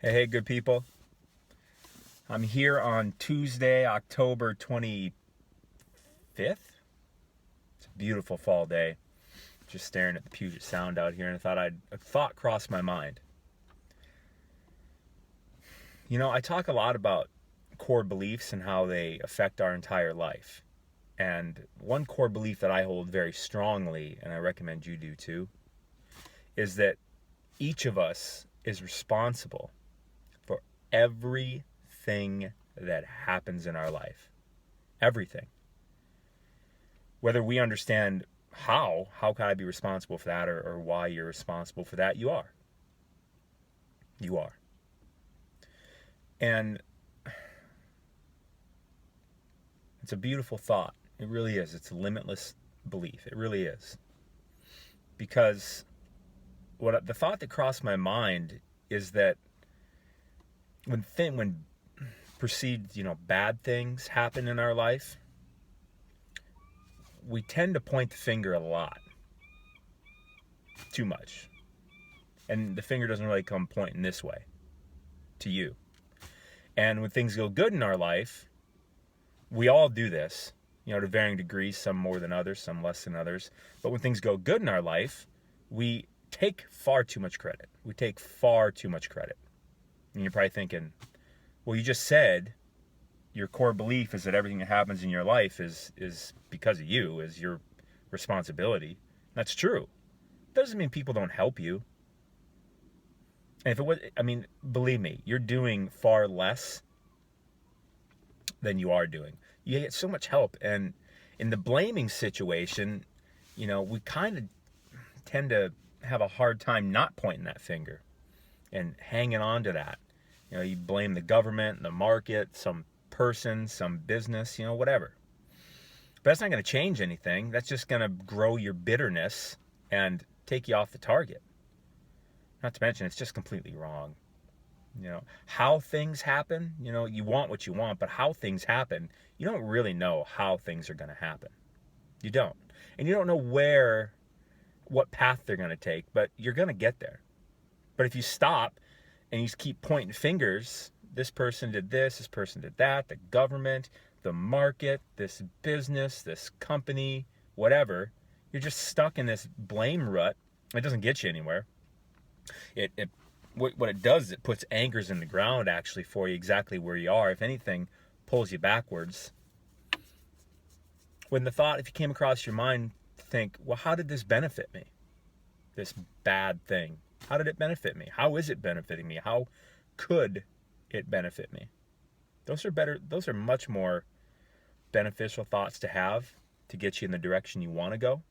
Hey, good people. I'm here on Tuesday, October 25th. It's a beautiful fall day. Just staring at the Puget Sound out here, and a thought crossed my mind. I talk a lot about core beliefs and how they affect our entire life. And one core belief that I hold very strongly, and I recommend you do too, is that each of us is responsible for everything that happens in our life. Everything. Whether we understand how can I be responsible for that, or why you're responsible for that, you are. You are. And it's a beautiful thought. It really is. It's a limitless belief. It really is. Because the thought that crossed my mind is that when perceived, bad things happen in our life, we tend to point the finger a lot. Too much. And the finger doesn't really come pointing this way to you. And when things go good in our life, we all do this, to varying degrees, some more than others, some less than others. But when things go good in our life, we take far too much credit. We take far too much credit. And you're probably thinking, well, you just said your core belief is that everything that happens in your life is because of you, is your responsibility. That's true. Doesn't mean people don't help you. And if it was, believe me, you're doing far less than you are doing. You get so much help. And in the blaming situation, we kind of tend to have a hard time not pointing that finger and hanging on to that. You blame the government, the market, some person, some business, whatever. But that's not going to change anything. That's just going to grow your bitterness and take you off the target. Not to mention, it's just completely wrong. How things happen, you want what you want, but how things happen, you don't really know how things are going to happen. You don't. And you don't know what path they're going to take, but you're going to get there. But if you stop and you just keep pointing fingers, this person did this person did that, the government, the market, this business, this company, whatever, you're just stuck in this blame rut. It doesn't get you anywhere. What it does is it puts anchors in the ground actually for you exactly where you are. If anything, pulls you backwards. When if you came across your mind, think, well, how did this benefit me? This bad thing. How did it benefit me? How is it benefiting me? How could it benefit me? Those are much more beneficial thoughts to have to get you in the direction you want to go.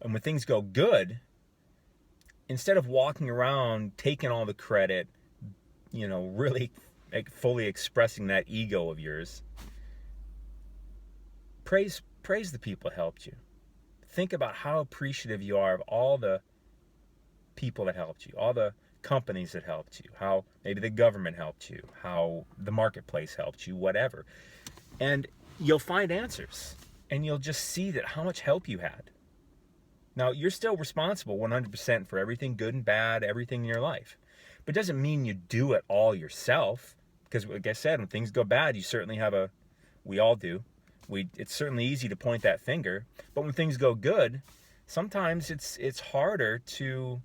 And when things go good, instead of walking around taking all the credit, really fully expressing that ego of yours, praise the people that helped you. Think about how appreciative you are of all the people that helped you, all the companies that helped you, how maybe the government helped you, how the marketplace helped you, whatever. And you'll find answers, and you'll just see that how much help you had. Now, you're still responsible 100% for everything good and bad, everything in your life. But it doesn't mean you do it all yourself. Because, like I said, when things go bad, you certainly we all do. It's certainly easy to point that finger. But when things go good, sometimes it's harder to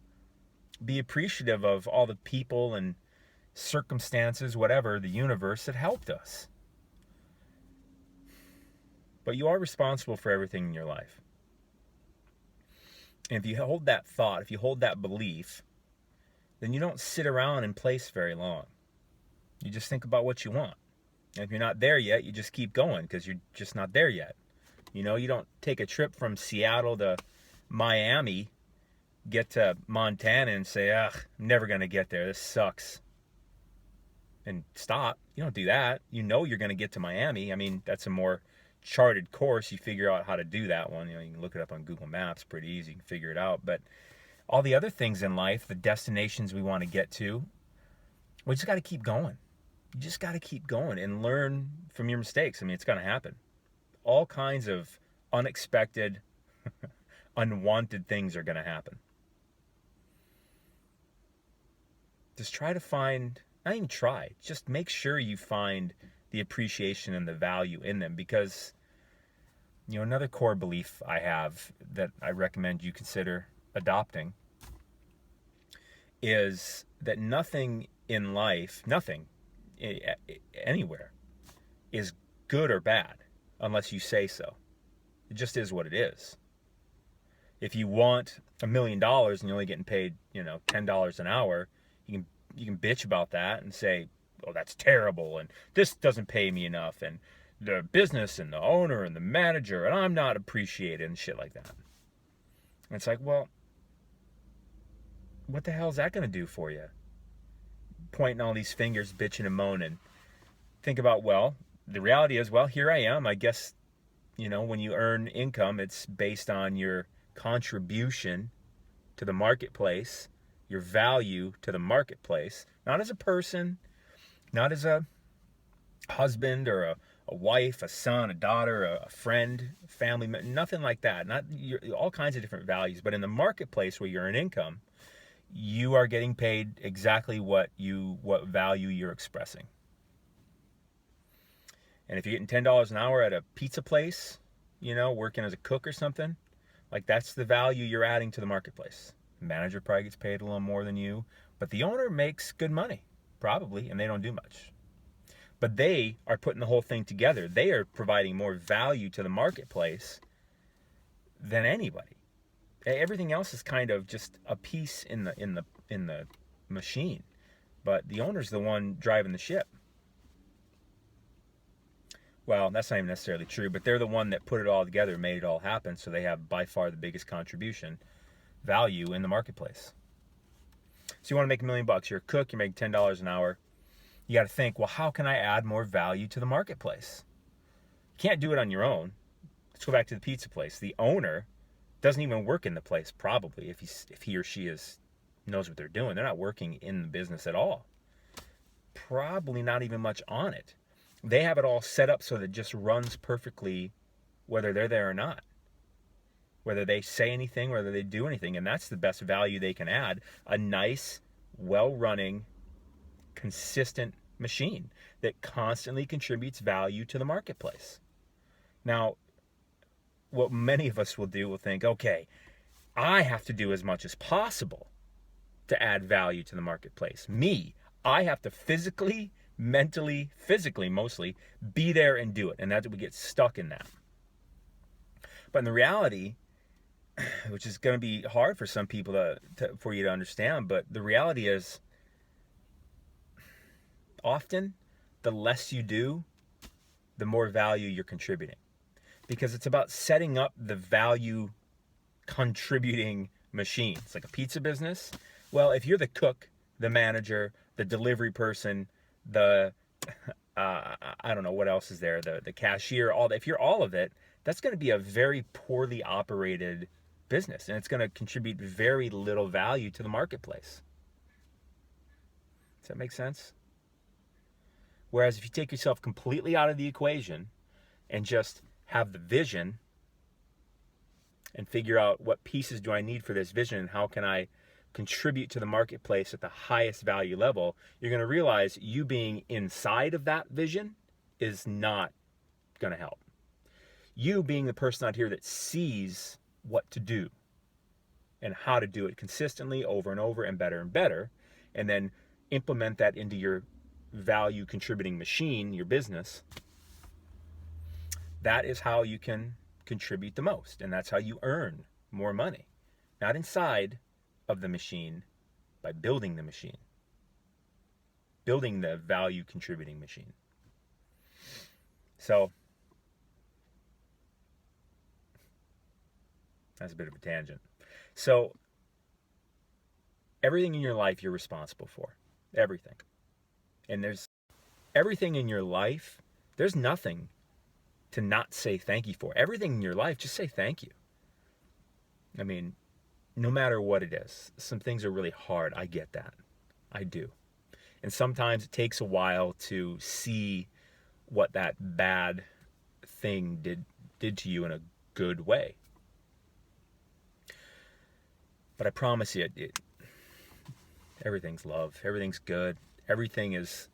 be appreciative of all the people and circumstances, whatever, the universe that helped us. But you are responsible for everything in your life. And if you hold that thought, if you hold that belief, then you don't sit around in place very long. You just think about what you want. And if you're not there yet, you just keep going because you're just not there yet. You don't take a trip from Seattle to Miami, get to Montana and say, I'm never going to get there. This sucks. And stop. You don't do that. You're going to get to Miami. That's a more charted course. You figure out how to do that one. You can look it up on Google Maps. Pretty easy. You can figure it out. But all the other things in life, the destinations we want to get to, we just got to keep going. You just got to keep going and learn from your mistakes. It's going to happen. All kinds of unexpected, unwanted things are going to happen. just try to find, not even try, just make sure you find the appreciation and the value in them. Because, another core belief I have that I recommend you consider adopting is that nothing in life, nothing anywhere, is good or bad unless you say so. It just is what it is. If you want $1 million and you're only getting paid, $10 an hour, you can bitch about that and say, "Oh, that's terrible, and this doesn't pay me enough, and the business and the owner and the manager, and I'm not appreciated," and shit like that. And it's like, well, what the hell is that going to do for you? Pointing all these fingers, bitching and moaning. Think about, well, the reality is, well, here I am. I guess, when you earn income, it's based on your contribution to the marketplace, your value to the marketplace, not as a person, not as a husband or a wife, a son, a daughter, a friend, family, nothing like that. Not all kinds of different values, but in the marketplace where you earn income, you are getting paid exactly what value you're expressing. And if you're getting $10 an hour at a pizza place, working as a cook or something, like, that's the value you're adding to the marketplace. The manager probably gets paid a little more than you, but the owner makes good money, probably, and they don't do much. But they are putting the whole thing together. They are providing more value to the marketplace than anybody. Everything else is kind of just a piece in the machine, but the owner's the one driving the ship. Well, that's not even necessarily true, but they're the one that put it all together, made it all happen, so they have by far the biggest contribution value in the marketplace. So you want to make $1 million. You're a cook, you're making $10 an hour. You got to think, well, how can I add more value to the marketplace? You can't do it on your own. Let's go back to the pizza place. The owner doesn't even work in the place, probably, if he or she knows what they're doing. They're not working in the business at all. Probably not even much on it. They have it all set up so that it just runs perfectly, whether they're there or not. Whether they say anything, whether they do anything, and that's the best value they can add. A nice, well-running, consistent machine that constantly contributes value to the marketplace. Now, what many of us will do, will think, okay, I have to do as much as possible to add value to the marketplace. I have to physically, mentally, physically mostly, be there and do it. And that's, we get stuck in that. But in the reality, which is going to be hard for some people for you to understand, but the reality is, often the less you do, the more value you're contributing. Because it's about setting up the value contributing machine. It's like a pizza business. Well, if you're the cook, the manager, the delivery person, the I don't know what else is there, the cashier, if you're all of it, that's going to be a very poorly operated business, and it's going to contribute very little value to the marketplace. Does that make sense? Whereas if you take yourself completely out of the equation and just have the vision and figure out what pieces do I need for this vision and how can I contribute to the marketplace at the highest value level, you're going to realize you being inside of that vision is not going to help. You being the person out here that sees what to do and how to do it consistently over and over and better, and then implement that into your value contributing machine, your business, that is how you can contribute the most, and that's how you earn more money. Not inside of the machine, by building the machine, building the value contributing machine. So that's a bit of a tangent. So everything in your life you're responsible for. Everything. And there's everything in your life, there's nothing to not say thank you for. Everything in your life, just say thank you. I mean, no matter what it is. Some things are really hard. I get that. I do. And sometimes it takes a while to see what that bad thing did to you in a good way. But I promise you, Everything's love. Everything's good. Everything is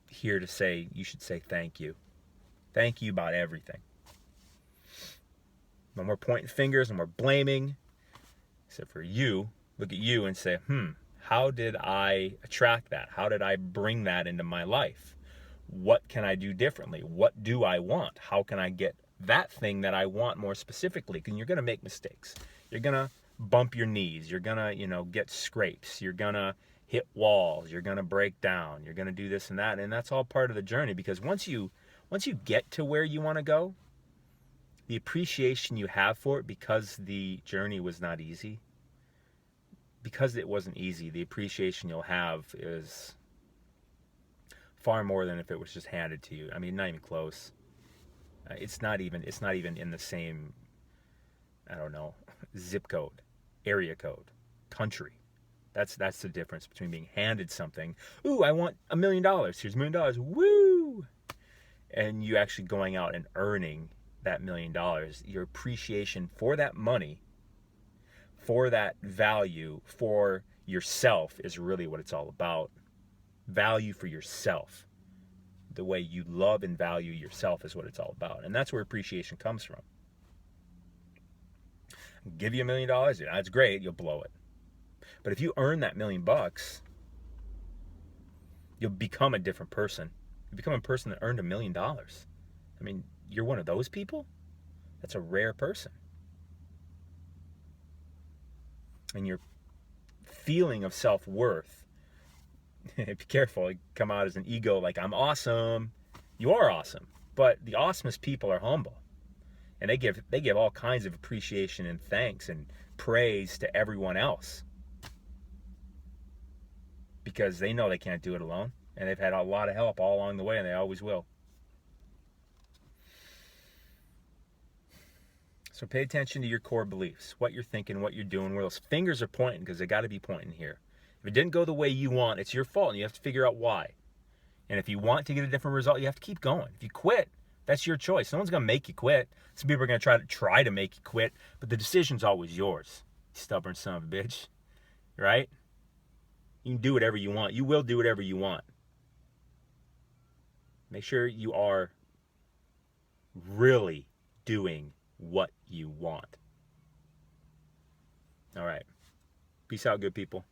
here to say, you should say thank you. Thank you about everything. No more pointing fingers, no more blaming. Except for you, look at you and say, how did I attract that? How did I bring that into my life? What can I do differently? What do I want? How can I get that thing that I want more specifically? Because you're going to make mistakes. You're going to bump your knees. You're going to, get scrapes. You're going to hit walls. You're going to break down. You're going to do this and that. And that's all part of the journey, because once you get to where you want to go, the appreciation you have for it, because the journey was not easy, because it wasn't easy, the appreciation you'll have is far more than if it was just handed to you. I mean, not even close. It's not even in the same, I don't know, zip code, area code, country. That's the difference between being handed something. Ooh, I want $1 million. Here's $1 million. Woo! And you actually going out and earning that $1 million. Your appreciation for that money, for that value, for yourself is really what it's all about. Value for yourself. The way you love and value yourself is what it's all about. And that's where appreciation comes from. Give you $1 million, that's great, you'll blow it. But if you earn that $1 million, you'll become a different person. You become a person that earned $1 million. I mean, you're one of those people? That's a rare person. And your feeling of self-worth, be careful, it come out as an ego, like I'm awesome. You are awesome. But the awesomest people are humble. And they give all kinds of appreciation and thanks and praise to everyone else, because they know they can't do it alone. And they've had a lot of help all along the way, and they always will. So pay attention to your core beliefs, what you're thinking, what you're doing, where those fingers are pointing, because they got to be pointing here. If it didn't go the way you want, it's your fault, and you have to figure out why. And if you want to get a different result, you have to keep going. If you quit, that's your choice. No one's going to make you quit. Some people are going to try to make you quit, but the decision's always yours. Stubborn son of a bitch. Right? You can do whatever you want. You will do whatever you want. Make sure you are really doing what you want. All right. Peace out, good people.